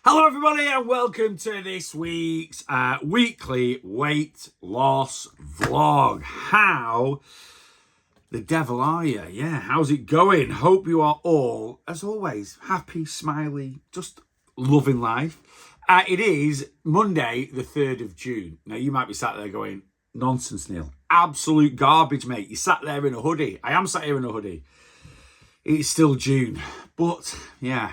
Hello everybody and welcome to this week's weekly weight loss vlog. How the devil are you? Yeah, how's it going? Hope you are all, as always, happy, smiley, just loving life. It is Monday the 3rd of June. Now you might be sat there going, nonsense Neil, absolute garbage mate. You sat there in a hoodie. I am sat here in a hoodie. It's still June, but yeah.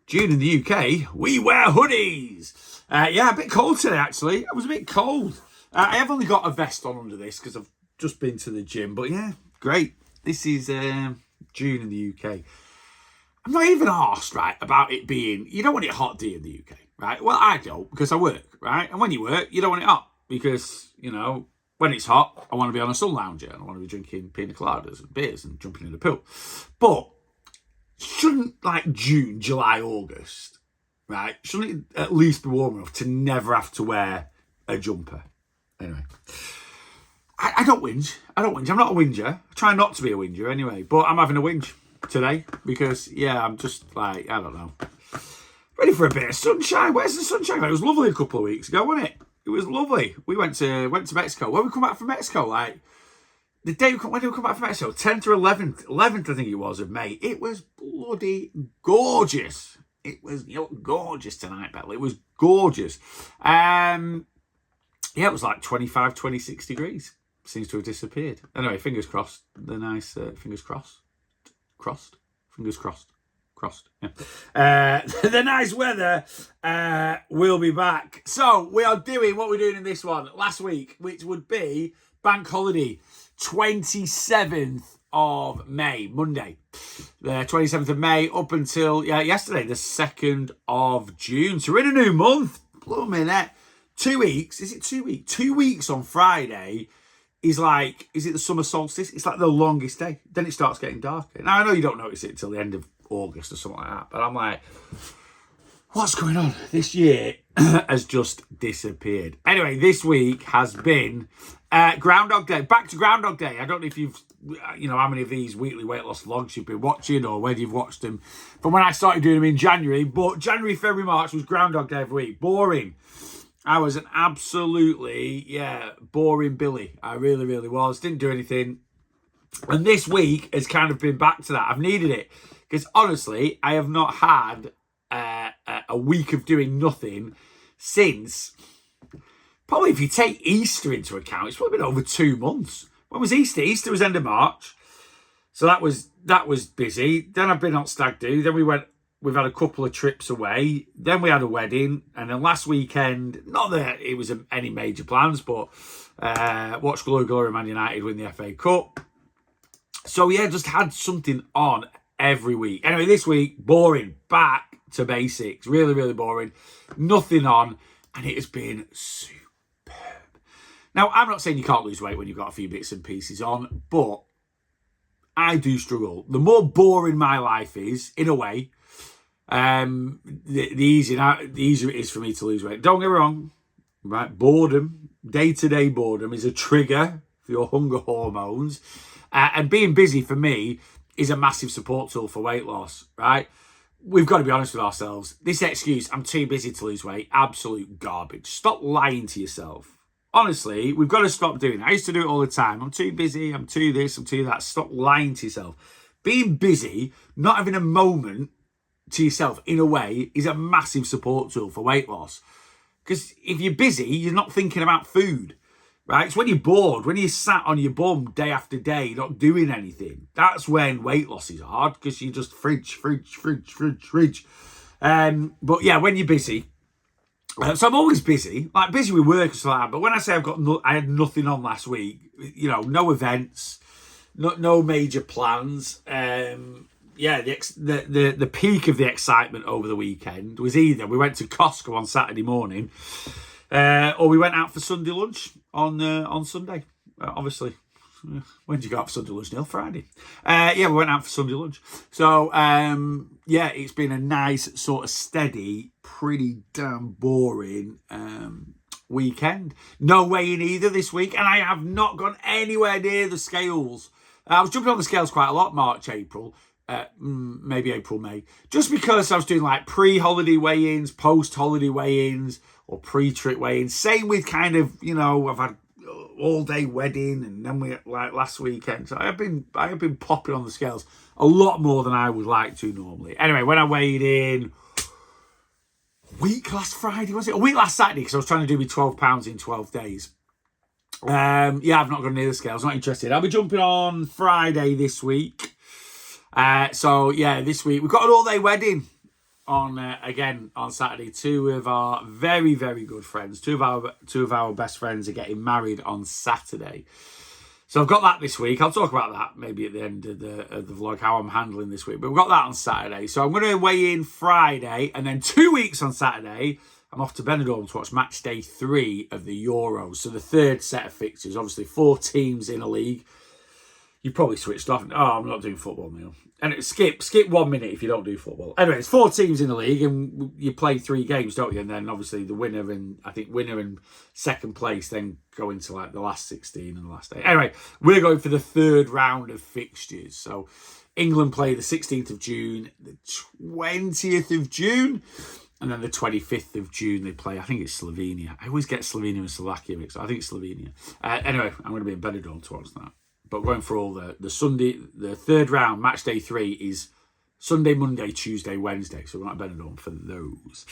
June in the UK, we wear hoodies. Yeah, a bit cold today, actually. I was a bit cold. I have only got a vest on under this because I've just been to the gym. But yeah, great. This is June in the UK. I'm not even arsed, right, about it being... You don't want it hot, do you, in the UK, right? Well, I don't because I work, right? And when you work, you don't want it hot because, you know, when it's hot, I want to be on a sun lounger and I want to be drinking pina coladas and beers and jumping in the pool. But... shouldn't like June, July, August, right? Shouldn't it at least be warm enough to never have to wear a jumper? Anyway, I don't whinge. I'm not a whinger. I try not to be a whinger anyway, but I'm having a whinge today because, yeah, I'm just like, I don't know. Ready for a bit of sunshine. Where's the sunshine? It was lovely a couple of weeks ago, wasn't it? It was lovely. We went to Mexico. When we come back from Mexico, like, the day when did we come back from Mexico? 10th or 11th? 11th, I think it was, of May. It was bloody gorgeous. It was gorgeous tonight, Bella. It was gorgeous. Yeah, it was like 25, 26 degrees. Seems to have disappeared. Anyway, fingers crossed. The nice, fingers crossed. Fingers crossed. Yeah. The nice weather will be back. So, we are doing what we're doing in this one last week, which would be bank holiday. 27th of May, Monday. The 27th of May up until yesterday, the 2nd of June. So we're in a new month. Blooming heck. 2 weeks. Is it 2 weeks? 2 weeks on Friday is like, is it the summer solstice? It's like the longest day. Then it starts getting darker. Now, I know you don't notice it till the end of August or something like that, but I'm like, what's going on? This year has just disappeared. Anyway, this week has been Groundhog Day. Back to Groundhog Day. I don't know if you've, how many of these weekly weight loss vlogs you've been watching or whether you've watched them from when I started doing them in January. But January, February, March was Groundhog Day every week. Boring. I was an absolutely, boring Billy. I really, really was. Didn't do anything. And this week has kind of been back to that. I've needed it. Because honestly, I have not had a week of doing nothing since, probably if you take Easter into account, it's probably been over 2 months. When was Easter? Easter was end of March. So that was busy. Then I've been on stag do. Then we've had a couple of trips away. Then we had a wedding. And then last weekend, not that it was any major plans, but watched Glory Man United win the FA Cup. So yeah, just had something on every week. Anyway, this week, boring. Back to basics. Really, really boring. Nothing on. And it has been superb. Now, I'm not saying you can't lose weight when you've got a few bits and pieces on, but I do struggle. The more boring my life is, in a way, the easier it is for me to lose weight. Don't get me wrong, right? Boredom, day-to-day boredom is a trigger for your hunger hormones. And being busy, for me, is a massive support tool for weight loss, right? We've got to be honest with ourselves. This excuse, I'm too busy to lose weight, absolute garbage. Stop lying to yourself. Honestly, we've got to stop doing it. I used to do it all the time. I'm too busy, I'm too this, I'm too that. Stop lying to yourself. Being busy, not having a moment to yourself, in a way, is a massive support tool for weight loss. Because if you're busy, you're not thinking about food. Right? It's when you're bored, when you're sat on your bum day after day, not doing anything. That's when weight loss is hard, because you just fridge. But yeah, when you're busy, so I'm always busy, like busy with work and stuff like that. But when I say I had nothing on last week, no events, no major plans. The peak of the excitement over the weekend was either we went to Costco on Saturday morning, or we went out for Sunday lunch on Sunday. Obviously, when did you go out for Sunday lunch, Neil? Friday. We went out for Sunday lunch. So, it's been a nice sort of steady, pretty damn boring weekend. No weighing either this week, and I have not gone anywhere near the scales. I was jumping on the scales quite a lot March, April. maybe April, May, just because I was doing like pre-holiday weigh-ins, post-holiday weigh-ins, or pre-trip weigh-ins. Same with kind of, I've had all-day wedding, and then we like last weekend. So I have been popping on the scales a lot more than I would like to normally. Anyway, when I weighed in a week last Friday, was it? A week last Saturday, because I was trying to do my 12 pounds in 12 days. I've not gone near the scales, not interested. I'll be jumping on Friday this week. This week we've got an all-day wedding on again on Saturday. Two of our very, very good friends, two of our best friends are getting married on Saturday. So I've got that this week. I'll talk about that maybe at the end of the vlog, how I'm handling this week. But we've got that on Saturday. So I'm going to weigh in Friday, and then 2 weeks on Saturday, I'm off to Benidorm to watch match day 3 of the Euros. So the third set of fixtures, obviously 4 teams in a league. You probably switched off. Oh, I'm not doing football, Neil. And skip 1 minute if you don't do football. Anyway, it's 4 teams in the league, and you play 3 games, don't you? And then obviously the winner and second place then go into like the last 16 and the last 8. Anyway, we're going for the third round of fixtures. So England play the 16th of June, the 20th of June, and then the 25th of June they play, I think it's Slovenia. I always get Slovenia and Slovakia mixed up. I think it's Slovenia. Anyway, I'm going to be in Benidorm towards that. But going for all the Sunday, the third round, match day 3 is Sunday, Monday, Tuesday, Wednesday. So we're not at Benidorm for those.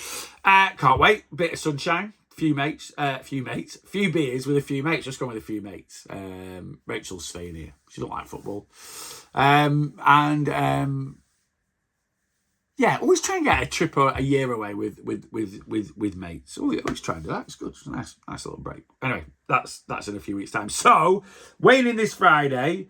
Can't wait. Bit of sunshine. Few beers with a few mates. Just going with a few mates. Rachel's staying here. She don't like football. Always try and get a trip a year away with mates. Always try and do that. It's good. It's a nice little break. Anyway, that's in a few weeks' time. So, weighing in this Friday,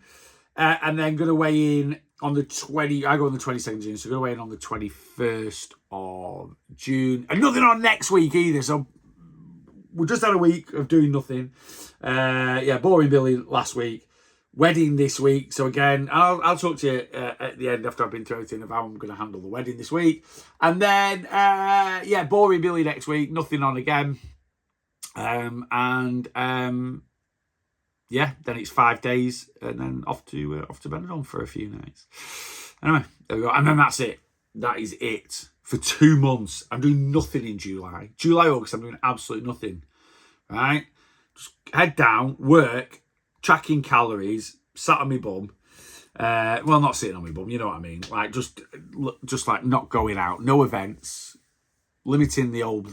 and then going to weigh in on the 20. I go on the 22nd of June, so going to weigh in on the 21st of June. And nothing on next week either. So we just had a week of doing nothing. Boring Billy last week. Wedding this week. So again, I'll talk to you at the end after I've been through everything of how I'm going to handle the wedding this week. And then, boring Billy next week. Nothing on again. Then it's 5 days and then off to Benidorm for a few nights. Anyway, there we go. And then that's it. That is it for 2 months. I'm doing nothing in July. August, I'm doing absolutely nothing. Right? Just head down, work, tracking calories, sat on my bum. Not sitting on my bum, you know what I mean. Like just like not going out, no events, limiting the old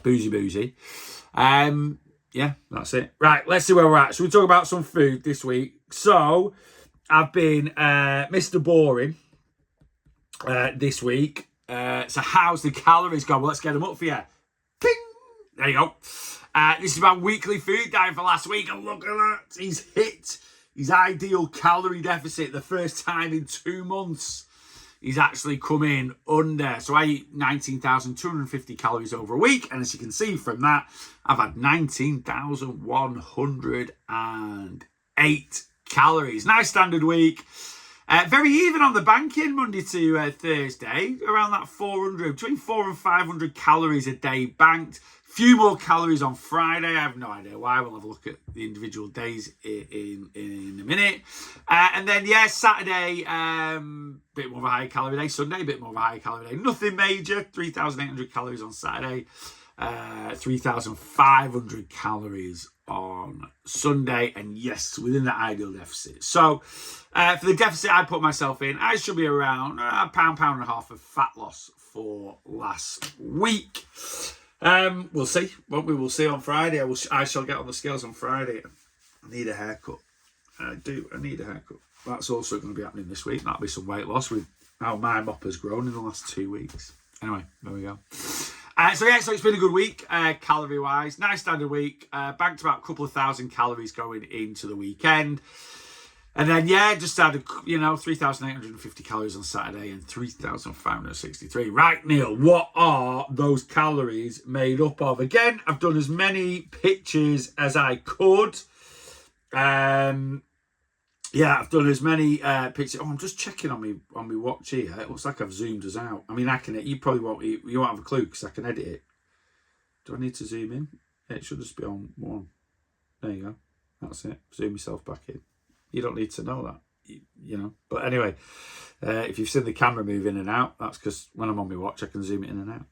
boozy. That's it. Right, let's see where we're at. Should we talk about some food this week? So I've been Mr. Boring this week. So how's the calories gone? Well, let's get them up for you. Ping! There you go. This is my weekly food diet for last week, and look at that. He's hit his ideal calorie deficit the first time in 2 months. He's actually come in under. So I eat 19,250 calories over a week, and as you can see from that, I've had 19,108 calories. Nice standard week. Very even on the banking, Monday to Thursday, around that 400, between 400 and 500 calories a day banked. Few more calories on Friday. I have no idea why. We'll have a look at the individual days in a minute. And then, Saturday, bit more of a high calorie day. Sunday, a bit more of a high calorie day. Nothing major. 3,800 calories on Saturday. 3,500 calories on Sunday. And yes, within the ideal deficit. So, for the deficit I put myself in, I should be around a pound and a half of fat loss for last week. We'll see. Won't we? We'll see on Friday. I shall get on the scales on Friday. I need a haircut. I do. I need a haircut. That's also going to be happening this week. That'll be some weight loss with how my mop has grown in the last 2 weeks. Anyway, there we go. So it's been a good week, calorie-wise. Nice standard week. Banked about a couple of thousand calories going into the weekend. And then, just added, 3,850 calories on Saturday and 3,563. Right, Neil, what are those calories made up of? Again, I've done as many pictures as I could. I've done as many pictures. Oh, I'm just checking on me watch here. It looks like I've zoomed us out. I mean, you probably you won't have a clue because I can edit it. Do I need to zoom in? Yeah, it should just be on one. There you go. That's it. Zoom yourself back in. You don't need to know that. you know. But anyway, if you've seen the camera move in and out, that's because when I'm on my watch, I can zoom it in and out.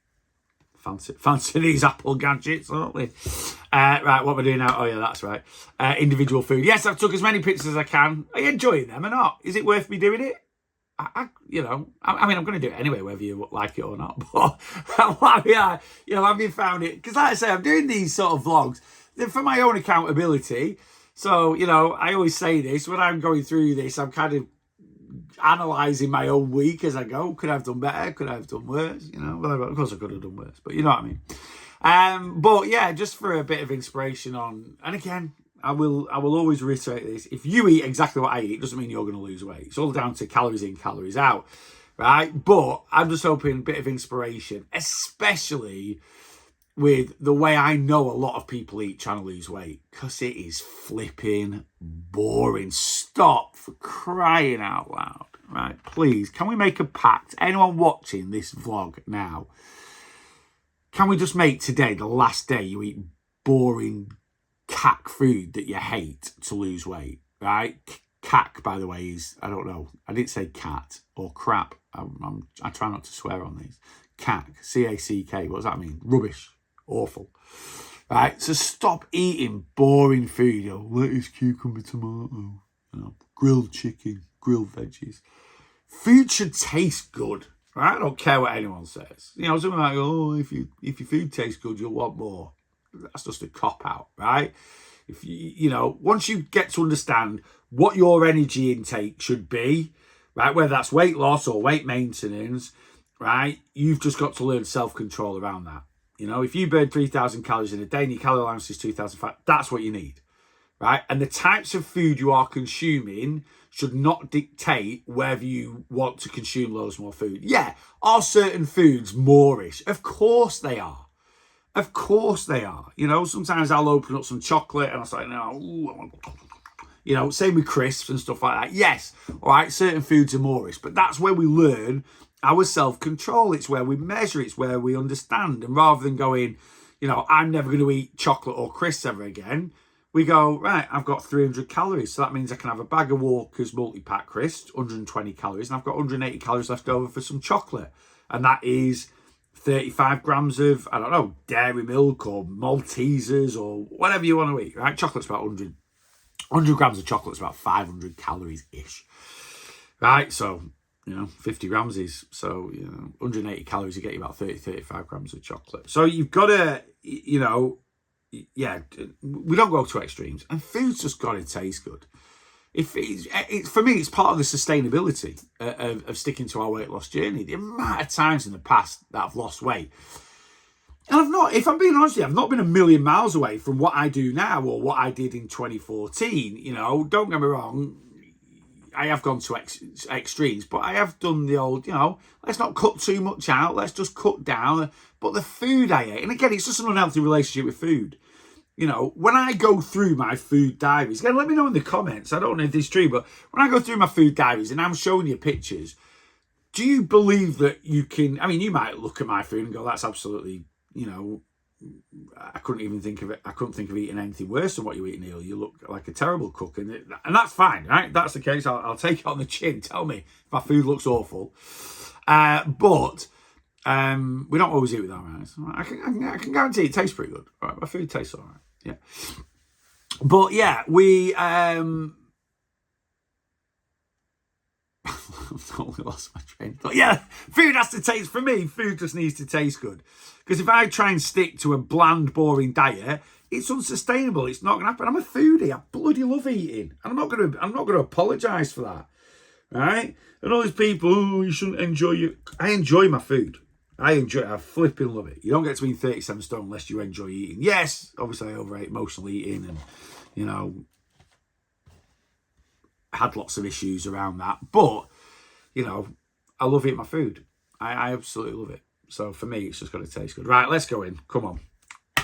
Fancy these Apple gadgets, aren't we? Right, what we're doing now? Oh yeah, that's right. Individual food. Yes, I've took as many pictures as I can. Are you enjoying them or not? Is it worth me doing it? I mean, I'm going to do it anyway, whether you like it or not. But yeah, have you found it? Because like I say, I'm doing these sort of vlogs for my own accountability. So, I always say this, when I'm going through this, I'm kind of analysing my own week as I go. Could I have done better? Could I have done worse? Well, of course I could have done worse, but you know what I mean. But yeah, just for a bit of inspiration on, and again, I will always reiterate this. If you eat exactly what I eat, it doesn't mean you're going to lose weight. It's all down to calories in, calories out, right? But I'm just hoping a bit of inspiration, especially with the way I know a lot of people eat trying to lose weight, because it is flipping boring. Stop, for crying out loud, right? Please, can we make a pact? Anyone watching this vlog now, can we just make today the last day you eat boring cack food that you hate to lose weight, right? Cack, by the way, is, I don't know, I didn't say cat or crap. I try not to swear on these. Cack, C-A-C-K, what does that mean? Rubbish, awful, right? So stop eating boring food, lettuce, cucumber, tomato, grilled chicken, grilled veggies. Food should taste good, right? I don't care what anyone says. Something like, if your food tastes good, you'll want more. That's just a cop-out, right? If once you get to understand what your energy intake should be, right, whether that's weight loss or weight maintenance, right, you've just got to learn self-control around that. If you burn 3,000 calories in a day and your calorie allowance is 2,500, that's what you need, right? And the types of food you are consuming should not dictate whether you want to consume loads more food. Yeah, are certain foods moreish? Of course they are. Of course they are. Sometimes I'll open up some chocolate and I'll say, same with crisps and stuff like that. Yes, all right, certain foods are moreish, but that's where we learn our self-control. It's where we measure, it's where we understand. And rather than going, I'm never going to eat chocolate or crisps ever again, we go, right, I've got 300 calories. So that means I can have a bag of Walker's multi-pack crisps, 120 calories, and I've got 180 calories left over for some chocolate. And that is 35 grams of, I don't know, dairy milk or Maltesers or whatever you want to eat, right? Chocolate's about 100 grams of chocolate's about 500 calories-ish, right? So, 50 grams is, 180 calories, you get you about 35 grams of chocolate. So you've got to, we don't go to extremes, and food's just got to taste good. For me, it's part of the sustainability of sticking to our weight loss journey. The amount of times in the past that I've lost weight, and if I'm being honest with you, I've not been a million miles away from what I do now or what I did in 2014. Don't get me wrong, I have gone to extremes, but I have done the old, let's not cut too much out, let's just cut down. But the food I ate, and again, it's just an unhealthy relationship with food. When I go through my food diaries, again, let me know in the comments. I don't know if this is true, but when I go through my food diaries and I'm showing you pictures, do you believe that you can, you might look at my food and go, that's absolutely, I couldn't think of eating anything worse than what you eat, Neil. You look like a terrible cook. And that's fine, right? That's the case. I'll take it on the chin. Tell me if my food looks awful. But we don't always eat with our eyes. I can guarantee it tastes pretty good. All right, my food tastes all right. Yeah. But yeah, we totally lost my train. But yeah, food has to taste, for me, food just needs to taste good. Because if I try and stick to a bland, boring diet, it's unsustainable. It's not going to happen. I'm a foodie. I bloody love eating. And I'm not going to apologise for that. Right? And all these people, you shouldn't enjoy it. I enjoy my food. I enjoy it. I flipping love it. You don't get to be 37 stone unless you enjoy eating. Yes, obviously I overate emotional eating and, had lots of issues around that. But, I love eating my food. I absolutely love it. So for me, it's just got to taste good. Right, let's go in. Come on.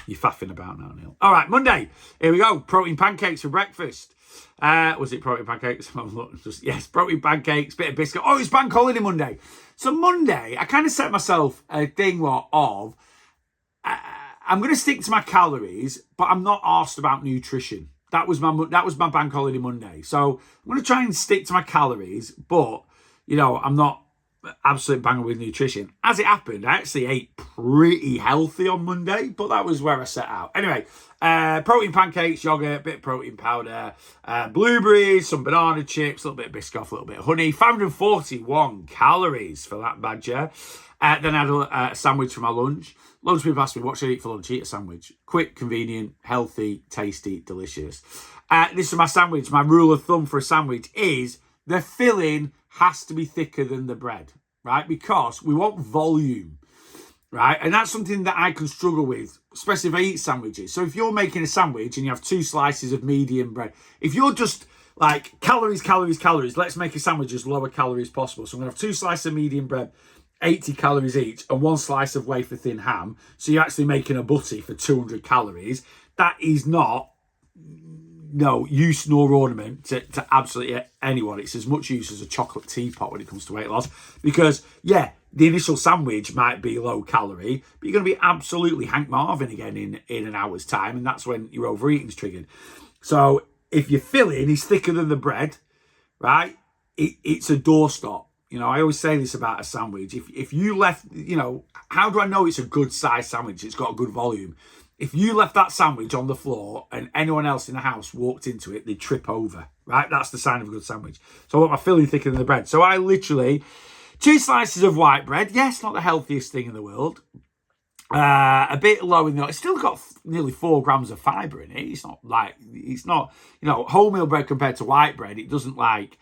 You're faffing about now, Neil. All right, Monday. Here we go. Protein pancakes for breakfast. Was it protein pancakes? Yes, protein pancakes, bit of biscuit. Oh, it's bank holiday Monday. So Monday, I kind of set myself a thing of, I'm going to stick to my calories, but I'm not arsed about nutrition. That was my bank holiday Monday. So I'm going to try and stick to my calories, but, you know, I'm not absolute banger with nutrition. As it happened, I actually ate pretty healthy on Monday, but that was where I set out. Anyway, protein pancakes, yogurt, bit of protein powder, blueberries, some banana chips, a little bit of Biscoff, a little bit of honey. 541 calories for that badger. Then I had a sandwich for my lunch. Loads of people ask me, what should I eat for lunch? Eat a sandwich. Quick, convenient, healthy, tasty, delicious. This is my sandwich. My rule of thumb for a sandwich is the filling has to be thicker than the bread, right? Because we want volume, right? And that's something that I can struggle with, especially if I eat sandwiches. So if you're making a sandwich and you have 2 slices of medium bread, if you're just like calories, let's make a sandwich as lower calorie as possible. So I'm going to have 2 slices of medium bread, 80 calories each, and 1 slice of wafer thin ham. So you're actually making a butty for 200 calories. That is not no use nor ornament to absolutely anyone. It's as much use as a chocolate teapot when it comes to weight loss, because yeah, the initial sandwich might be low calorie, but you're going to be absolutely Hank Marvin again in an hour's time, and that's when your overeating's triggered. So if your filling is thicker than the bread, right, it's a doorstop. You know, I always say this about a sandwich. If you left, you know, how do I know it's a good size sandwich? It's got a good volume. If you left that sandwich on the floor and anyone else in the house walked into it, they'd trip over, right? That's the sign of a good sandwich. So I want my filling thicker than the bread. So I literally, 2 slices of white bread. Yes, not the healthiest thing in the world. A bit low in the, it's still got nearly 4 grams of fibre in it. It's not, you know, wholemeal bread compared to white bread. It doesn't like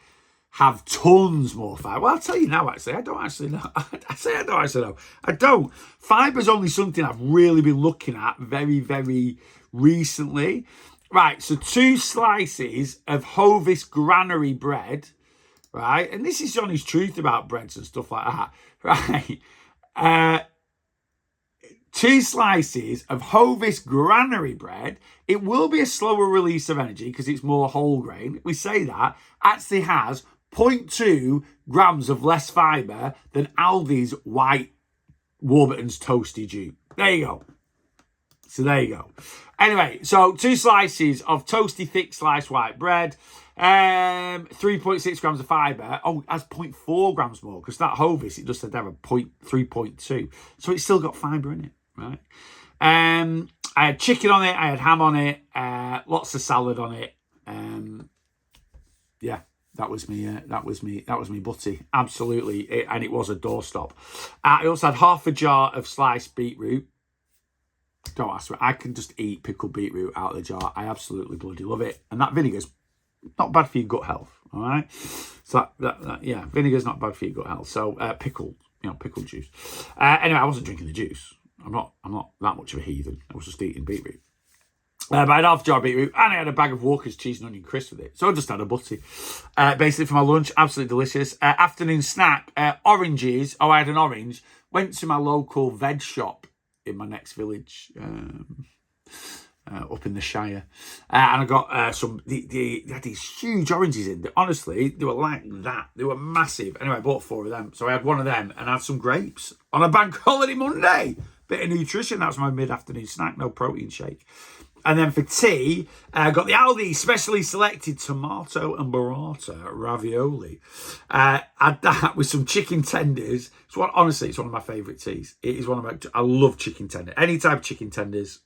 have tons more fibre. Well, I'll tell you now, actually, I don't actually know. I don't actually know. I don't. Fibre's only something I've really been looking at very, very recently. Right, so 2 slices of Hovis granary bread, right? And this is Johnny's truth about breads and stuff like that, right? 2 slices of Hovis granary bread. It will be a slower release of energy because it's more whole grain. We say that. Actually has 0.2 grams of less fibre than Aldi's white Warburton's toasty dupe. There you go. So there you go. Anyway, so 2 slices of toasty thick sliced white bread. 3.6 grams of fibre. Oh, it has 0.4 grams more because that Hovis, it just said have a 3.2. So it's still got fibre in it, right? I had chicken on it. I had ham on it. Lots of salad on it. Yeah, that was me. That was me butty. Absolutely, and it was a doorstop. I also had half a jar of sliced beetroot. Don't ask me. I can just eat pickled beetroot out of the jar. I absolutely bloody love it. And that vinegar's not bad for your gut health. All right. So yeah, vinegar's not bad for your gut health. So pickled juice. Anyway, I wasn't drinking the juice. I'm not that much of a heathen. I was just eating beetroot. But I had half a jar of beetroot and I had a bag of Walker's cheese and onion crisps with it. So I just had a butty. Basically for my lunch, absolutely delicious. Afternoon snack, oranges. Oh, I had an orange. Went to my local veg shop in my next village, up in the Shire. And I got some, they had these huge oranges in. Honestly, they were like that. They were massive. Anyway, I bought 4 of them. So I had 1 of them and I had some grapes on a bank holiday Monday. Bit of nutrition. That's my mid-afternoon snack. No protein shake. And then for tea, I got the Aldi specially selected tomato and burrata ravioli. Had that with some chicken tenders. Honestly, it's one of my favourite teas. It is one of my, I love chicken tenders. Any type of chicken tenders,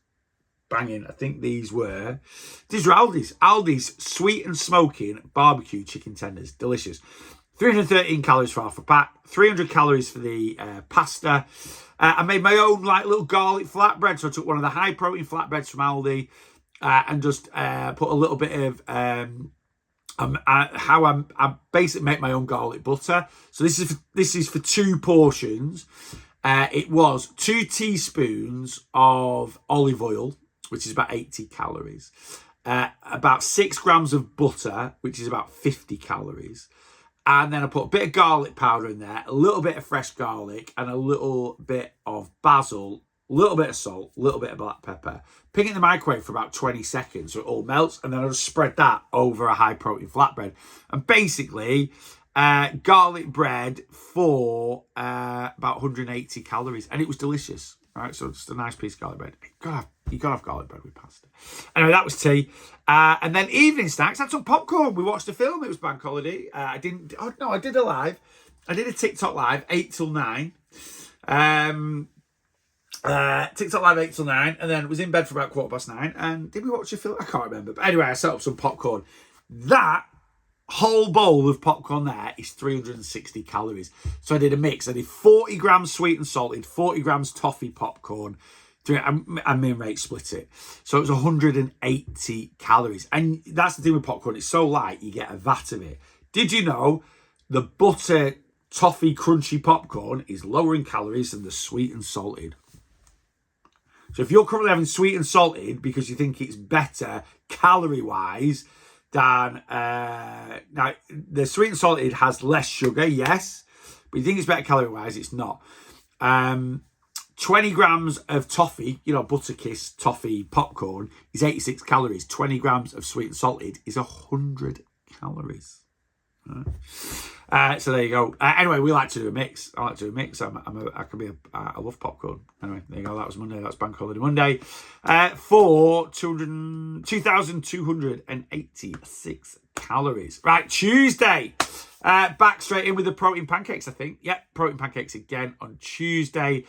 banging. I think these were Aldi's. Aldi's sweet and smoking barbecue chicken tenders. Delicious. 313 calories for half a pack. 300 calories for the pasta. I made my own like little garlic flatbread. So I took one of the high protein flatbreads from Aldi and just put a little bit of I basically make my own garlic butter. So this is for 2 portions. It was 2 teaspoons of olive oil, which is about 80 calories. About 6 grams of butter, which is about 50 calories. And then I put a bit of garlic powder in there, a little bit of fresh garlic, and a little bit of basil, a little bit of salt, a little bit of black pepper. Ping it in the microwave for about 20 seconds so it all melts. And then I'll just spread that over a high protein flatbread. And basically, garlic bread for about 180 calories. And it was delicious. Right, so just a nice piece of garlic bread. God, You got to have garlic bread with pasta. Anyway, that was tea. And then evening snacks, I had some popcorn. We watched a film. It was bank holiday. I did a live. I did a TikTok live, 8 till 9. TikTok live 8 till 9. And then was in bed for about 9:15. And did we watch a film? I can't remember. But anyway, I set up some popcorn. That whole bowl of popcorn there is 360 calories. So I did a mix. I did 40 grams sweet and salted, 40 grams toffee popcorn, and me and mate split it. So it was 180 calories. And that's the thing with popcorn. It's so light, you get a vat of it. Did you know the butter toffee crunchy popcorn is lower in calories than the sweet and salted? So if you're currently having sweet and salted because you think it's better calorie-wise, Dan, now the sweet and salted has less sugar, yes, but you think it's better calorie-wise, it's not. 20 grams of toffee, Butterkiss toffee popcorn is 86 calories. 20 grams of sweet and salted is 100 calories. So there you go. Anyway, we like to do a mix. I like to do a mix. I love popcorn. Anyway, there you go. That was Monday. That's Bank Holiday Monday. For 2,286 calories. Right, Tuesday. Back straight in with the protein pancakes, I think. Yep, protein pancakes again on Tuesday.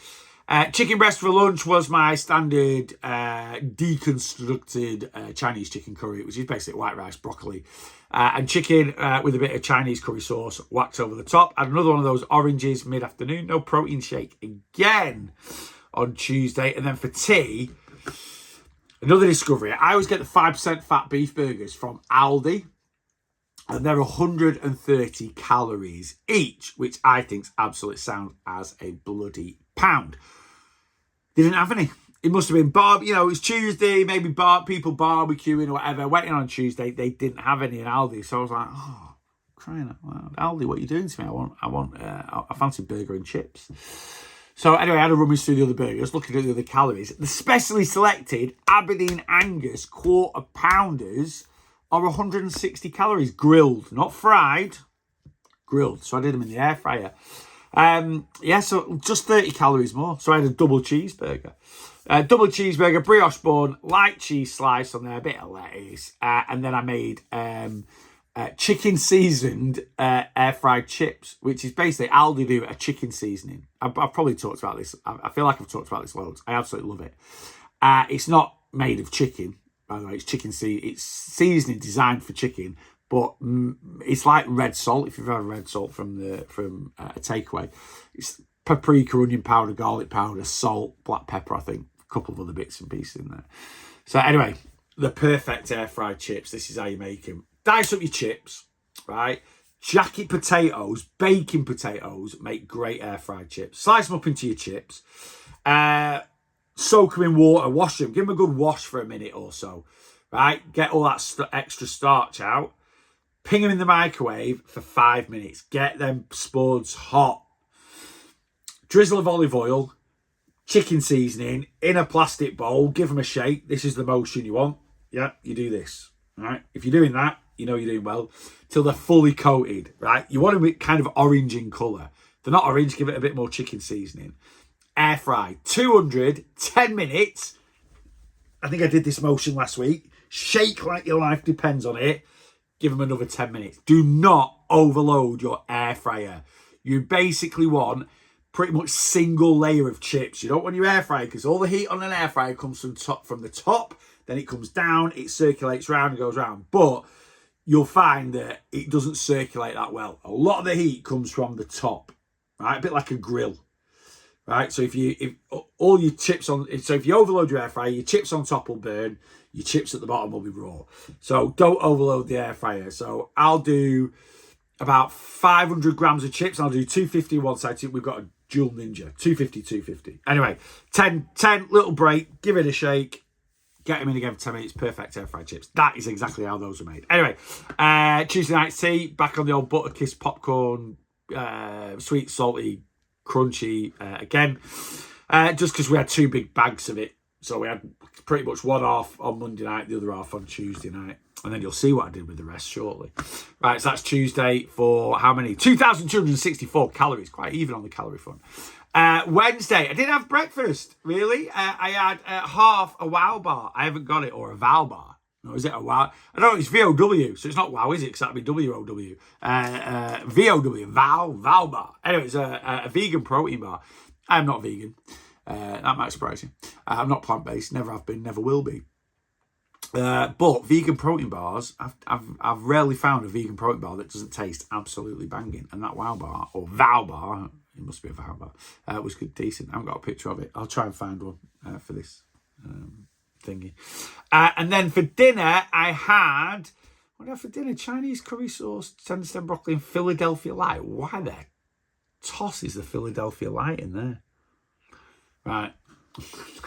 Chicken breast for lunch was my standard deconstructed Chinese chicken curry, which is basically white rice, broccoli, and chicken with a bit of Chinese curry sauce whacked over the top. And another one of those oranges mid-afternoon. No protein shake again on Tuesday. And then for tea, another discovery. I always get the 5% fat beef burgers from Aldi. And they're 130 calories each, which I think's absolutely sound as a bloody pound. They didn't have any. It must have been it's Tuesday, maybe people barbecuing or whatever. Went in on Tuesday, they didn't have any in Aldi. So I was like, oh, crying out loud. Aldi, what are you doing to me? I fancy burger and chips. So anyway, I had a rummage through the other burgers, looking at the other calories. The specially selected Aberdeen Angus quarter pounders are 160 calories grilled, not fried, grilled. So I did them in the air fryer. So just 30 calories more. So I had a double cheeseburger. Brioche bun, light cheese slice on there, a bit of lettuce. And then I made chicken seasoned air fried chips, which is basically Aldi do a chicken seasoning. I've probably talked about this. I feel like I've talked about this loads. I absolutely love it. It's not made of chicken. By the way, it's seasoning designed for chicken, but it's like red salt. If you've ever red salt from a takeaway, it's paprika, onion powder, garlic powder, salt, black pepper. I think a couple of other bits and pieces in there. So anyway, the perfect air fried chips. This is how you make them. Dice up your chips, right? Jacket potatoes, baking potatoes make great air fried chips. Slice them up into your chips. Soak them in water, wash them, give them a good wash for a minute or so, right? Get all that extra starch out, ping them in the microwave for 5 minutes, get them spuds hot, drizzle of olive oil, chicken seasoning in a plastic bowl, give them a shake. This is the motion you want. Yeah, you do this, right? If you're doing that, you know you're doing well, till they're fully coated, right? You want them kind of orange in colour. If they're not orange, give it a bit more chicken seasoning. Air fry, 10 minutes. I think I did this motion last week. Shake like your life depends on it. Give them another 10 minutes. Do not overload your air fryer. You basically want pretty much single layer of chips. You don't want your air fryer because all the heat on an air fryer comes from the top, then it comes down, it circulates round and goes round. But you'll find that it doesn't circulate that well. A lot of the heat comes from the top, right? A bit like a grill. Right, so if all your chips if you overload your air fryer, your chips on top will burn, your chips at the bottom will be raw. So don't overload the air fryer. So I'll do about 500 grams of chips. I'll do 250 one side. We've got a dual ninja, 250. Anyway, 10 little break, give it a shake, get them in again for 10 minutes. Perfect air fried chips. That is exactly how those are made. Anyway, Tuesday night tea, back on the old Butterkiss popcorn, sweet, salty, crunchy again, just because we had 2 big bags of it. So we had pretty much one half on Monday night, the other half on Tuesday night. And then you'll see what I did with the rest shortly. Right, so that's Tuesday for how many? 2,264 calories, quite even on the calorie front. Wednesday, I didn't have breakfast, really. I had half a wow bar. I haven't got it, or a Val bar. No, is it a wow? I don't know, it's VOW, so it's not wow, is it? Because that'd be WOW. VOW, Val bar. Anyway, it's a vegan protein bar. I'm not vegan. That might surprise you. I'm not plant-based, never have been, never will be. But vegan protein bars, I've rarely found a vegan protein bar that doesn't taste absolutely banging. And that wow bar, or Val bar, it must be a Val bar, was good, decent. I haven't got a picture of it. I'll try and find one for this thingy. And then for dinner, I had, what did I have for dinner? Chinese curry sauce, tender stem broccoli, and Philadelphia Light. Why the toss is the Philadelphia Light in there? Right.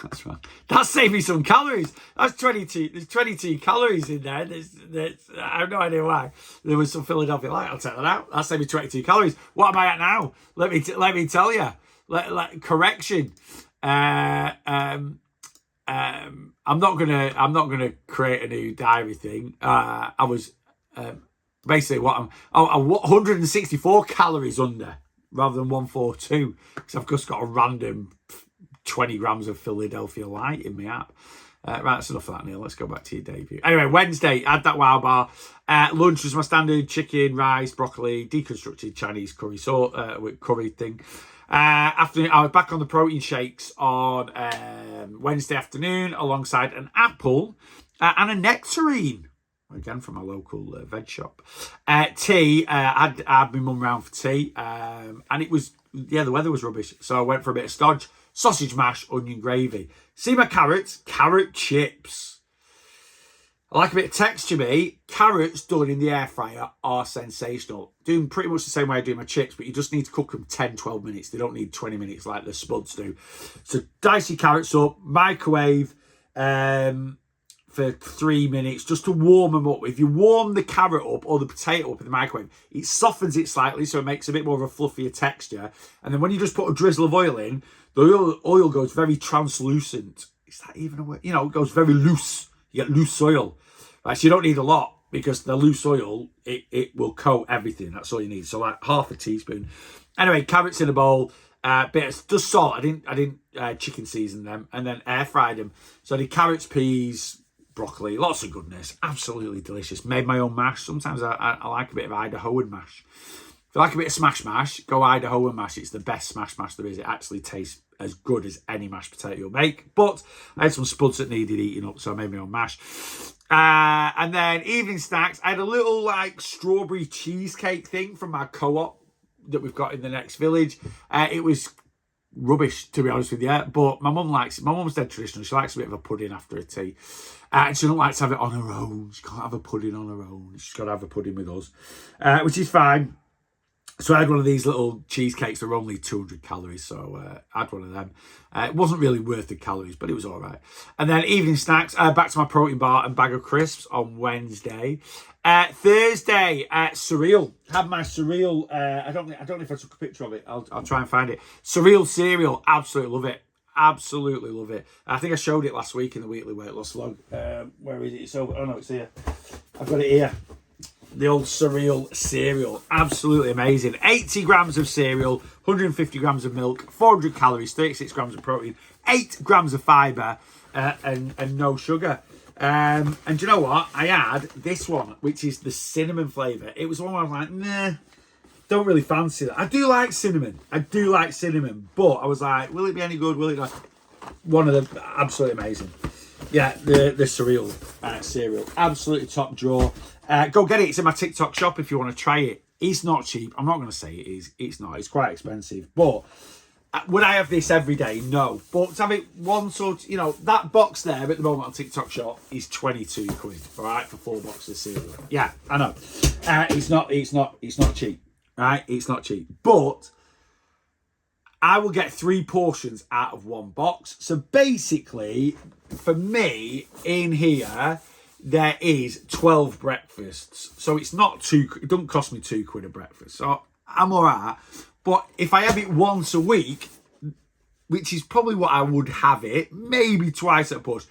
That's right. That saved me some calories. That's 22. There's 22 calories in there. I have no idea why. There was some Philadelphia Light. I'll take that out. That saved me 22 calories. What am I at now? Let me tell you. Correction. I'm not gonna create a new diary thing. I was basically I'm 164 calories under rather than 142 because I've just got a random 20 grams of Philadelphia Light in my app. Right, that's enough of that, Neil. Let's go back to your debut. Anyway, Wednesday, I had that wow bar. Lunch was my standard chicken, rice, broccoli, deconstructed Chinese curry with curry thing. Afternoon, I was back on the protein shakes on Wednesday afternoon alongside an apple and a nectarine. Again, from my local veg shop. Tea, I had my mum round for tea. And it was, the weather was rubbish. So I went for a bit of stodge. Sausage mash, onion gravy. See my carrots? Carrot chips. I like a bit of texture, mate. Carrots done in the air fryer are sensational. Doing pretty much the same way I do my chips, but you just need to cook them 10, 12 minutes. They don't need 20 minutes like the spuds do. So dice your carrots up, microwave for 3 minutes just to warm them up. If you warm the carrot up or the potato up in the microwave, it softens it slightly so it makes a bit more of a fluffier texture. And then when you just put a drizzle of oil in, the oil goes very translucent. Is that even a word? You know, it goes very loose. You get loose oil. Right, so you don't need a lot because the loose oil, it will coat everything. That's all you need. So like half a teaspoon. Anyway, carrots in a bowl. Bit of just salt. I didn't chicken season them, and then air fried them. So I did carrots, peas, broccoli, lots of goodness. Absolutely delicious. Made my own mash. Sometimes I like a bit of Idahoan mash. If you like a bit of smash mash, go Idahoan mash. It's the best smash mash there is. It actually tastes as good as any mashed potato you'll make. But I had some spuds that needed eating up, so I made my own mash. And then evening snacks, I had a little like strawberry cheesecake thing from my co-op that we've got in the next village. It was rubbish, to be honest with you, but my mum likes it. My mum's dead traditional. She likes a bit of a pudding after a tea. And she doesn't like to have it on her own. She can't have a pudding on her own. She's got to have a pudding with us, which is fine. So I had one of these little cheesecakes that were only 200 calories, so I had one of them. It wasn't really worth the calories, but it was all right. And then evening snacks, back to my protein bar and bag of crisps on Wednesday. Thursday, cereal. Had my cereal. I don't know if I took a picture of it. I'll try and find it. Cereal cereal. Absolutely love it. Absolutely love it. I think I showed it last week in the weekly weight loss vlog. Where is it? It's over. Oh no, it's here. I've got it here. The old cereal. Absolutely amazing. 80 grams of cereal, 150 grams of milk, 400 calories, 36 grams of protein, 8 grams of fibre, and no sugar. And do you know what? I had this one, which is the cinnamon flavour. It was one where I was like, nah, don't really fancy that. I do like cinnamon, but I was like, will it be any good? Will it not? One of them, absolutely amazing. Yeah, the cereal, absolutely top drawer. Go get it. It's in my TikTok shop if you want to try it. It's not cheap. I'm not going to say it is. It's not. It's quite expensive. But would I have this every day? No. But to have it once or, that box there at the moment on TikTok shop is 22 quid, all right, for 4 boxes of cereal. Yeah, I know. It's not cheap, right? It's not cheap. But I will get 3 portions out of 1 box. So basically, for me, in here, there is 12 breakfasts. So it's not it doesn't cost me 2 quid a breakfast. So I'm all right. But if I have it once a week, which is probably what I would have it, maybe twice at a push,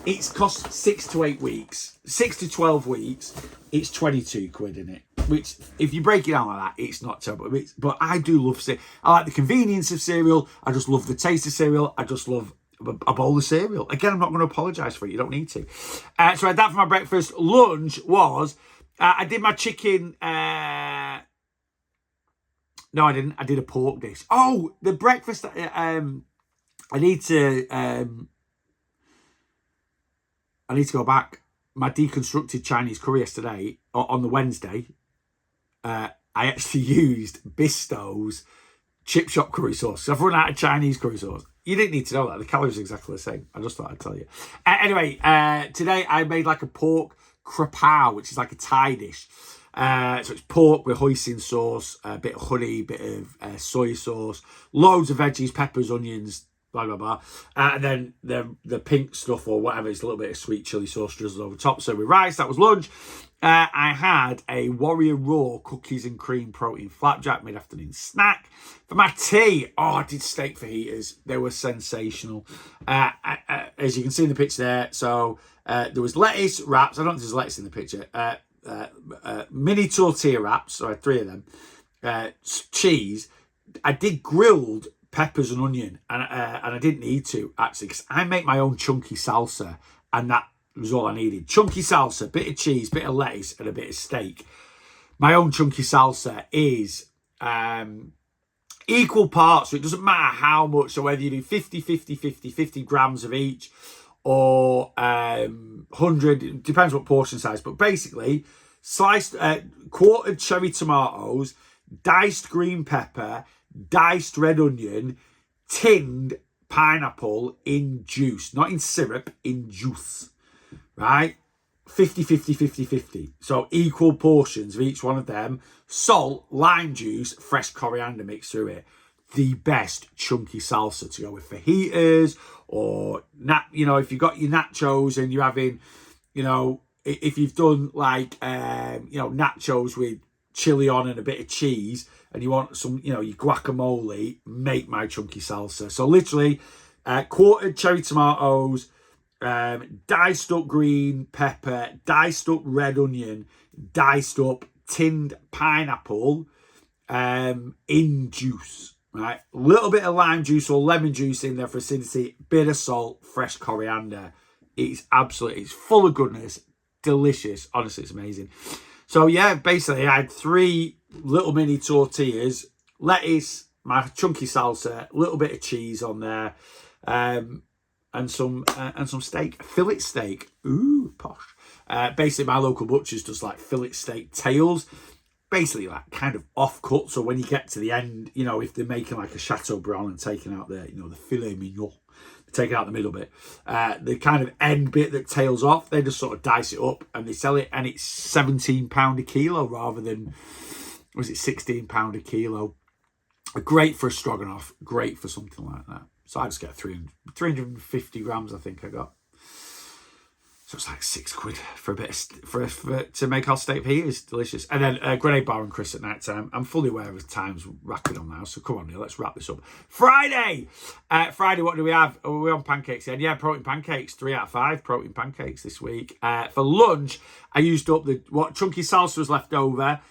it's cost 6 to 8 weeks. 6 to 12 weeks, it's 22 quid in it. which if you break it down like that, it's not terrible. But I do love cereal. I like the convenience of cereal. I just love the taste of cereal. I just love a bowl of cereal. Again, I'm not going to apologise for it. You don't need to. So I had that for my breakfast. Lunch was, I did my chicken... No, I didn't. I did a pork dish. Oh, the breakfast... I need to go back. My deconstructed Chinese curry yesterday, on the Wednesday, I actually used Bistow's chip shop curry sauce. So I've run out of Chinese curry sauce. You didn't need to know that. The calories are exactly the same. I just thought I'd tell you. Anyway, today I made like a pork krapao, which is like a Thai dish. So it's pork with hoisin sauce, a bit of honey, bit of soy sauce, loads of veggies, peppers, onions, blah, blah, blah. And then the pink stuff or whatever, it's a little bit of sweet chili sauce drizzled over top. So with rice, that was lunch. I had a Warrior Raw cookies and cream protein flapjack mid-afternoon snack. For my tea, I did steak fajitas. They were sensational. As you can see in the picture there, so there was lettuce wraps. I don't think there's lettuce in the picture. Mini tortilla wraps, so I had 3 of them. Cheese. I did grilled peppers and onion, and I didn't need to, actually, because I make my own chunky salsa, and that was all I needed. Chunky salsa, bit of cheese, bit of lettuce, and a bit of steak. My own chunky salsa is equal parts, so it doesn't matter how much. So whether you do 50 grams of each, or 100, it depends what portion size. But basically, sliced, quartered cherry tomatoes, diced green pepper, diced red onion, tinned pineapple in juice, not in syrup, in juice, right? 50. So equal portions of each one of them. Salt, lime juice, fresh coriander mixed through it. The best chunky salsa to go with fajitas, or if you've got your nachos and you're having, if you've done like nachos with chili on and a bit of cheese, and you want some, your guacamole, make my chunky salsa. So literally, quartered cherry tomatoes, diced up green pepper, diced up red onion, diced up tinned pineapple, in juice, right? A little bit of lime juice or lemon juice in there for acidity, bit of salt, fresh coriander. It's full of goodness, delicious. Honestly, it's amazing. So yeah, basically I had 3 little mini tortillas, lettuce, my chunky salsa, a little bit of cheese on there, and some steak, fillet steak. Ooh, posh. Basically, my local butcher's does like fillet steak tails, basically like kind of off cut. So when you get to the end, if they're making like a Chateaubriand and taking out the filet mignon, taking out the middle bit, the kind of end bit that tails off, they just sort of dice it up and they sell it, and it's £17 a kilo rather than, was it £16 a kilo? Great for a stroganoff, great for something like that. So I just get 350 grams, I think I got. So it's like £6 for a bit to make our steak fajitas. Delicious. And then grenade bar and crisps at night time. I'm fully aware of time's rapid on now, so come on, Neil, let's wrap this up. Friday, what do we have? Are we on pancakes again? Yeah, protein pancakes. 3 out of 5 protein pancakes this week. For lunch, I used up what chunky salsa was left over.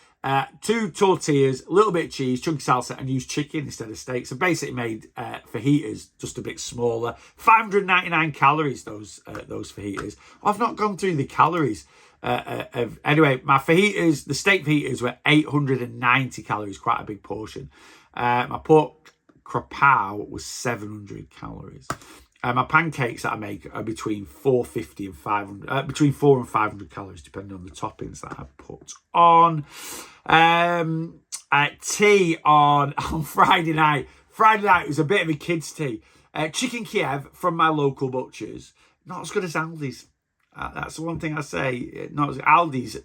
2 tortillas, a little bit of cheese, chunky salsa, and used chicken instead of steak. So basically made fajitas just a bit smaller. 599 calories, those fajitas. I've not gone through the calories. Anyway, my fajitas, the steak fajitas were 890 calories, quite a big portion. My pork krapao was 700 calories. My pancakes that I make are between 450 and 500, between 400 and 500 calories, depending on the toppings that I put on. Tea on Friday night. Friday night was a bit of a kid's tea. Chicken Kiev from my local butchers. Not as good as Aldi's. That's the one thing I say. Not as Aldi's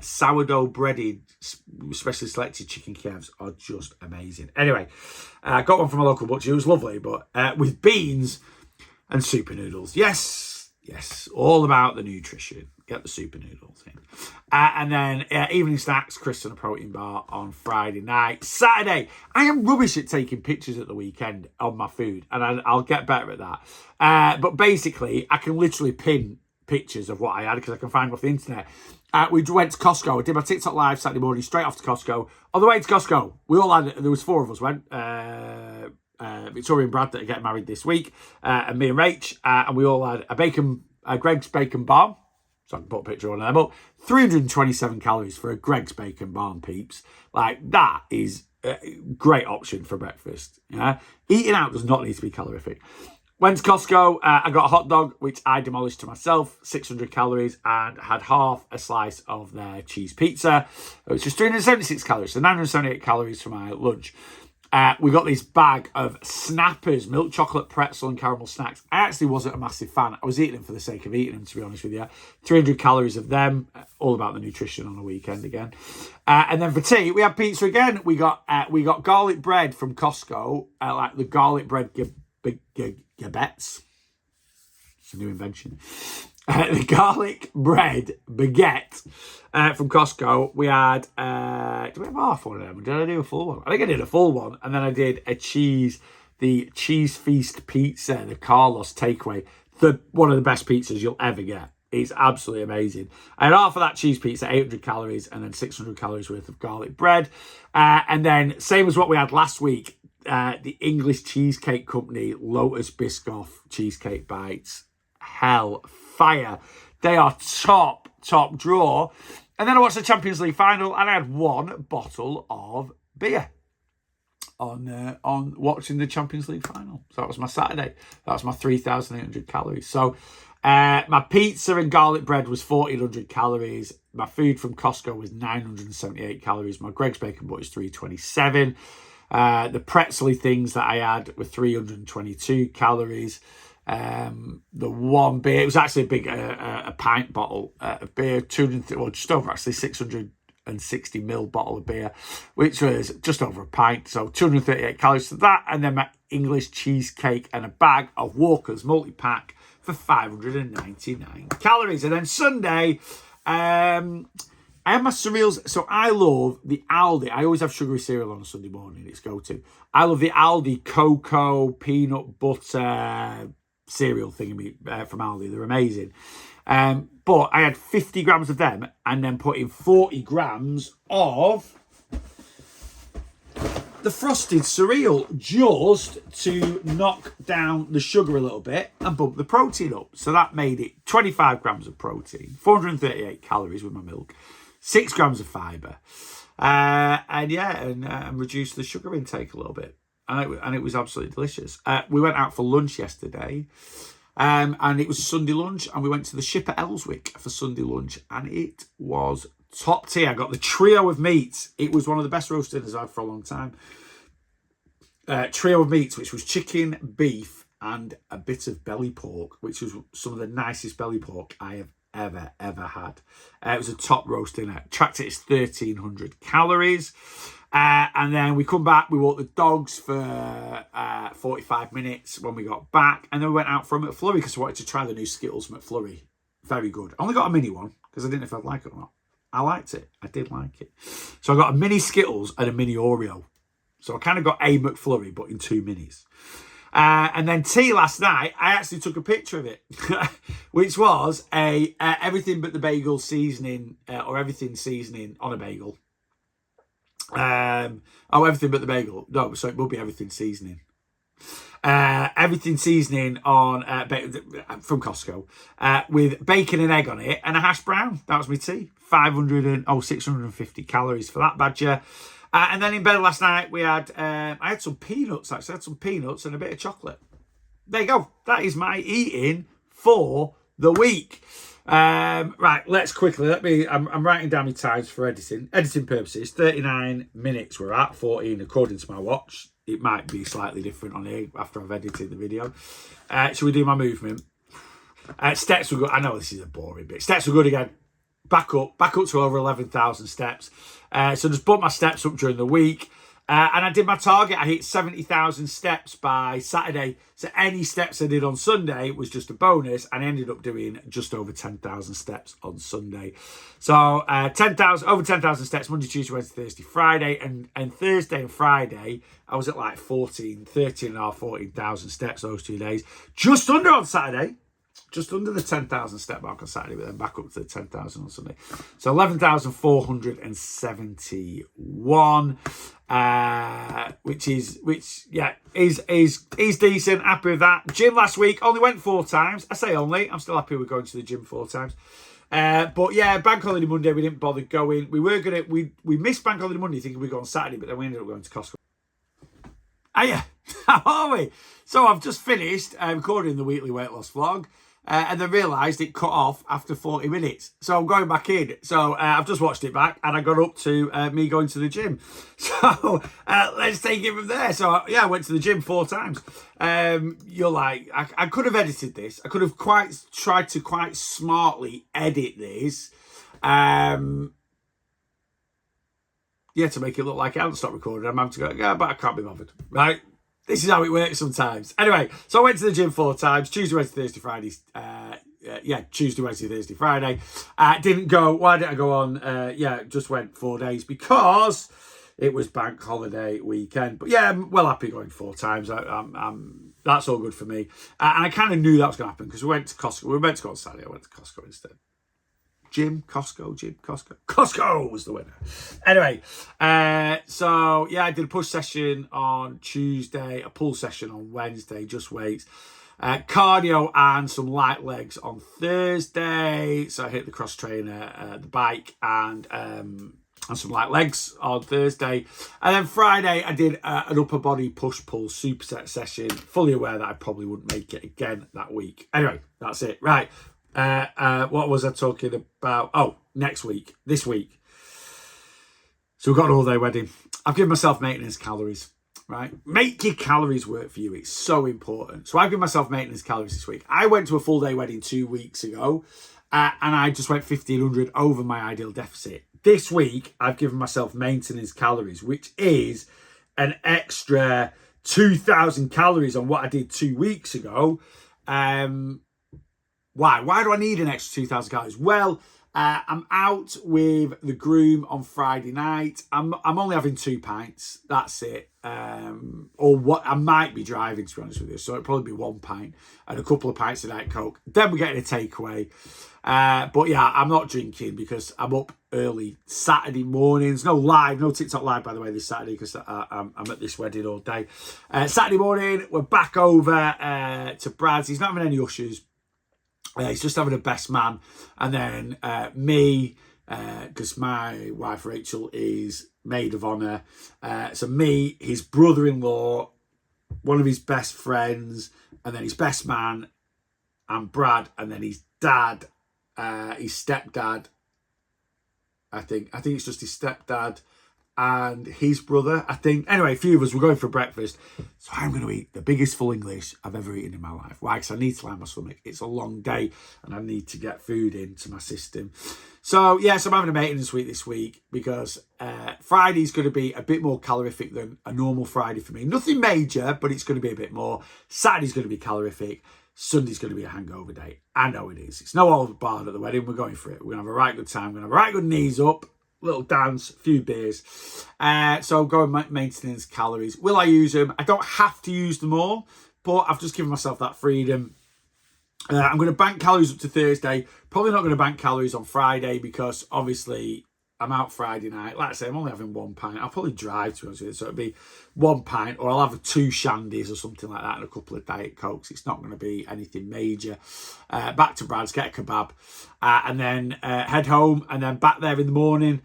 sourdough breaded, specially selected chicken Kievs are just amazing. Anyway, I got one from a local butcher. It was lovely, but with beans and super noodles. Yes, all about the nutrition. Get the super noodles in. And then evening snacks, crisps and a protein bar on Friday night. Saturday, I am rubbish at taking pictures at the weekend of my food, and I'll get better at that. But basically, I can literally pin pictures of what I had because I can find them off the internet. We went to Costco. I did my TikTok live Saturday morning, straight off to Costco. On the way to Costco, we all had, there was 4 of us went. Victoria and Brad that are getting married this week, and me and Rach, and we all had a Greg's Bacon Barn. So I can put a picture on there, but 327 calories for a Greg's Bacon Barn, peeps. Like, that is a great option for breakfast. Yeah? Eating out does not need to be calorific. Went to Costco, I got a hot dog, which I demolished to myself, 600 calories, and had half a slice of their cheese pizza, which was 376 calories, so 978 calories for my lunch. We got this bag of Snappers, milk chocolate pretzel and caramel snacks. I actually wasn't a massive fan. I was eating them for the sake of eating them, to be honest with you. 300 calories of them, all about the nutrition on a weekend again. And then for tea, we had pizza again. We got garlic bread from Costco, like the garlic bread baguettes. It's a new invention. The garlic bread baguette from Costco. We had, did we have half one of them? Did I do a full one? I think I did a full one. And then I did the Cheese Feast pizza, the Carlos takeaway. One of the best pizzas you'll ever get. It's absolutely amazing. I had half of that cheese pizza, 800 calories, and then 600 calories worth of garlic bread. And then, same as what we had last week, the English Cheesecake Company Lotus Biscoff cheesecake bites. Hell fire. They are top drawer. And then I watched the Champions League final and I had 1 bottle of beer on watching the Champions League final. So that was my Saturday. That was my 3,800 calories. So my pizza and garlic bread was 1,400 calories. My food from Costco was 978 calories. My Greg's Bacon Butt is 327. The pretzely things that I had were 322 calories. The one beer, it was actually a big a pint bottle of beer, just over actually 660 ml bottle of beer, which was just over a pint, so 238 calories to that, and then my English cheesecake and a bag of Walker's multi-pack for 599 calories. And then Sunday, I had my cereals. So I love the Aldi. I always have sugary cereal on a Sunday morning. It's go-to. I love the Aldi cocoa peanut butter cereal thingy from Aldi. They're amazing. But I had 50 grams of them and then put in 40 grams of the frosted cereal just to knock down the sugar a little bit and bump the protein up. So that made it 25 grams of protein, 438 calories with my milk, 6 grams of fibre, and reduced the sugar intake a little bit. And it was absolutely delicious. We went out for lunch yesterday, and it was Sunday lunch, and we went to the Ship at Ellswick for Sunday lunch, and it was top tier. I got the trio of meats. It was one of the best roast dinners I've had for a long time. Trio of meats, which was chicken, beef, and a bit of belly pork, which was some of the nicest belly pork I have ever had. It was a top roast dinner. Tracked it as 1,300 calories. And then we come back, we walked the dogs for 45 minutes when we got back. And then we went out for a McFlurry because we wanted to try the new Skittles McFlurry. Very good. I only got a mini one because I didn't know if I'd like it or not. I liked it. I did like it. So I got a mini Skittles and a mini Oreo. So I kind of got a McFlurry, but in 2 minis. And then tea last night, I actually took a picture of it, which was a everything but the bagel seasoning, or everything seasoning on a bagel. Everything but the bagel. No, so it will be everything seasoning. Everything seasoning on from Costco with bacon and egg on it and a hash brown. That was my tea. 650 calories for that badger. And then in bed last night we had I had some peanuts. Actually, I had some peanuts and a bit of chocolate. There you go. That is my eating for the week. Right, let's quickly, I'm writing down my times for editing purposes. 39 minutes we're at, 14 according to my watch. It might be slightly different on here after I've edited the video. Shall we do my movement? Steps were good. I know this is a boring bit. Steps were good again. Back up to over 11,000 steps. So just bumped my steps up during the week. And I did my target. I hit 70,000 steps by Saturday. So any steps I did on Sunday was just a bonus. And I ended up doing just over 10,000 steps on Sunday. So over 10,000 steps Monday, Tuesday, Wednesday, Thursday, Friday. And Thursday and Friday, I was at like 14,000 steps those 2 days. Just under on Saturday. just under the 10,000 step mark on Saturday, but then back up to the 10,000 on Sunday. So 11,471, which is decent. Happy with that. Gym last week only went 4 times. I say only. I'm still happy with going to the gym 4 times. But yeah, Bank Holiday Monday, we didn't bother going. We missed Bank Holiday Monday thinking we'd go on Saturday, but then we ended up going to Costco. Yeah, how are we? So I've just finished recording the weekly weight loss vlog, and then realised it cut off after 40 minutes. So I'm going back in. So I've just watched it back, and I got up to me going to the gym. So let's take it from there. So yeah, I went to the gym 4 times. You're like, I could have edited this. I could have tried to quite smartly edit this. Yeah, to make it look like I haven't stopped recording. I'm having to go, yeah, but I can't be bothered, right? This is how it works sometimes. Anyway, so I went to the gym 4 times, Tuesday, Wednesday, Thursday, Friday. Tuesday, Wednesday, Thursday, Friday. Didn't go, why did I go on? Just went 4 days because it was bank holiday weekend. But yeah, I'm well happy going 4 times. That's all good for me. And I kind of knew that was going to happen because we went to Costco. We were meant to go on Saturday. I went to Costco instead. Costco was the winner. Anyway, so yeah, I did a push session on Tuesday, a pull session on Wednesday, just weights, cardio and some light legs on Thursday. So I hit the cross trainer, the bike, and some light legs on Thursday. And then Friday, I did an upper body push-pull superset session, fully aware that I probably wouldn't make it again that week. Anyway, that's it. Right. What was I talking about? Oh, this week. So we've got an all-day wedding. I've given myself maintenance calories, right? Make your calories work for you. It's so important. So I've given myself maintenance calories this week. I went to a full-day wedding 2 weeks ago, and I just went 1,500 over my ideal deficit. This week, I've given myself maintenance calories, which is an extra 2,000 calories on what I did 2 weeks ago. Why? Why do I need an extra 2,000 calories? Well, I'm out with the groom on Friday night. I'm only having 2 pints. That's it. Or what I might be driving, to be honest with you. So it'll probably be 1 pint and a couple of pints of Diet Coke. Then we're getting a takeaway. But yeah, I'm not drinking because I'm up early Saturday mornings. No TikTok live, by the way, this Saturday because I'm at this wedding all day. Saturday morning, we're back over to Brad's. He's not having any ushers. He's just having a best man. And then me, because my wife Rachel is maid of honour. So me, his brother-in-law, one of his best friends, and then his best man, and Brad, and then his dad, his stepdad. I think it's just his stepdad and his brother, I think. Anyway, a few of us were going for breakfast. So I'm going to eat the biggest full English I've ever eaten in my life. Why? Because I need to line my stomach. It's a long day and I need to get food into my system. So, yes, I'm having a maintenance week this week because Friday's going to be a bit more calorific than a normal Friday for me. Nothing major, but it's going to be a bit more. Saturday's going to be calorific. Sunday's going to be a hangover day. I know it is. It's no old bar at the wedding. We're going for it. We're going to have a right good time. We're going to have a right good knees up. Little dance, a few beers. So going maintenance calories. Will I use them? I don't have to use them all, but I've just given myself that freedom. I'm going to bank calories up to Thursday. Probably not going to bank calories on Friday because obviously I'm out Friday night. Like I say, I'm only having 1 pint. I'll probably drive, to be honest with you. So it'll be 1 pint, or I'll have 2 shandies or something like that and a couple of Diet Cokes. It's not going to be anything major. Back to Brad's, get a kebab, and then head home, and then back there in the morning.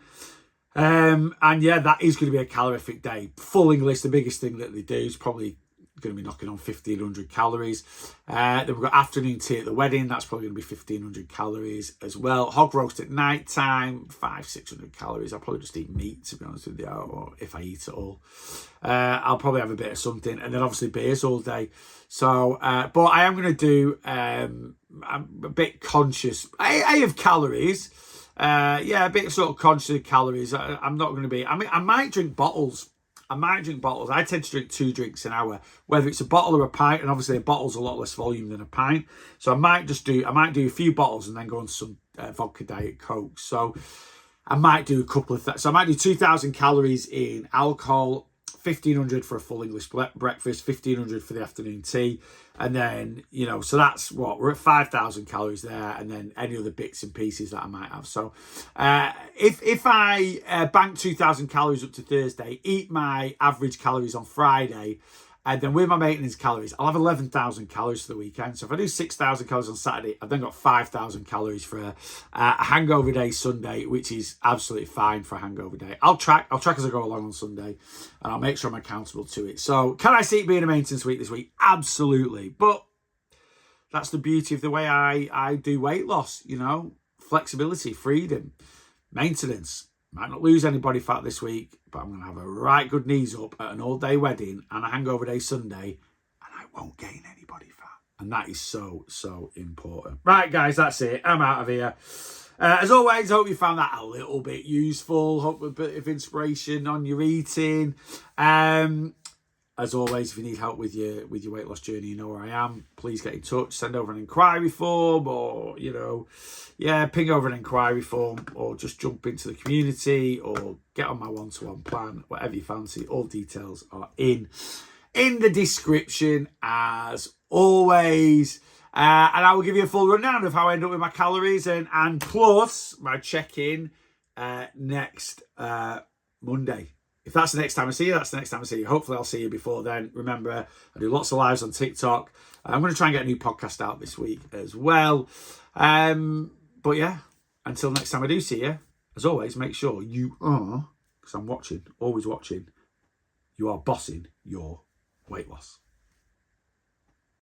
And yeah, that is going to be a calorific day. Full English, the biggest thing that they do is probably going to be knocking on 1,500 calories. Then we've got afternoon tea at the wedding. That's probably going to be 1,500 calories as well. Hog roast at night time, 500-600 calories. I'll probably just eat meat, to be honest with you, or if I eat it all. I'll probably have a bit of something, and then obviously beers all day. So, but I am going to do, I'm a bit conscious, A of calories. A bit sort of conscious of calories. I'm not going to be, I might drink bottles. I tend to drink 2 drinks an hour, whether it's a bottle or a pint, and obviously a bottle's a lot less volume than a pint. So I might do a few bottles and then go on some vodka Diet Coke. So I might do a couple of, so I might do 2,000 calories in alcohol, 1,500 for a full English breakfast, 1,500 for the afternoon tea. And then, you know, so that's what, we're at 5,000 calories there, and then any other bits and pieces that I might have. So if I bank 2,000 calories up to Thursday, eat my average calories on Friday, and then with my maintenance calories, I'll have 11,000 calories for the weekend. So if I do 6,000 calories on Saturday, I've then got 5,000 calories for a hangover day Sunday, which is absolutely fine for a hangover day. I'll track as I go along on Sunday, and I'll make sure I'm accountable to it. So can I see it being a maintenance week this week? Absolutely. But that's the beauty of the way I do weight loss, you know, flexibility, freedom, maintenance. Might not lose any body fat this week, but I'm going to have a right good knees up at an all-day wedding and a hangover day Sunday, and I won't gain any body fat. And that is so, so important. Right, guys, that's it. I'm out of here. As always, I hope you found that a little bit useful. Hope a bit of inspiration on your eating. As always, if you need help with your weight loss journey, you know where I am. Please get in touch. Send over an inquiry form, or, you know, ping over an inquiry form, or just jump into the community, or get on my one-to-one plan, whatever you fancy. All details are in the description, as always. And I will give you a full rundown of how I end up with my calories and plus my check-in next Monday. If that's the next time I see you, that's the next time I see you. Hopefully I'll see you before then. Remember, I do lots of lives on TikTok. I'm going to try and get a new podcast out this week as well. But yeah, until next time I do see you, as always, make sure you are, because I'm watching, always watching, you are bossing your weight loss.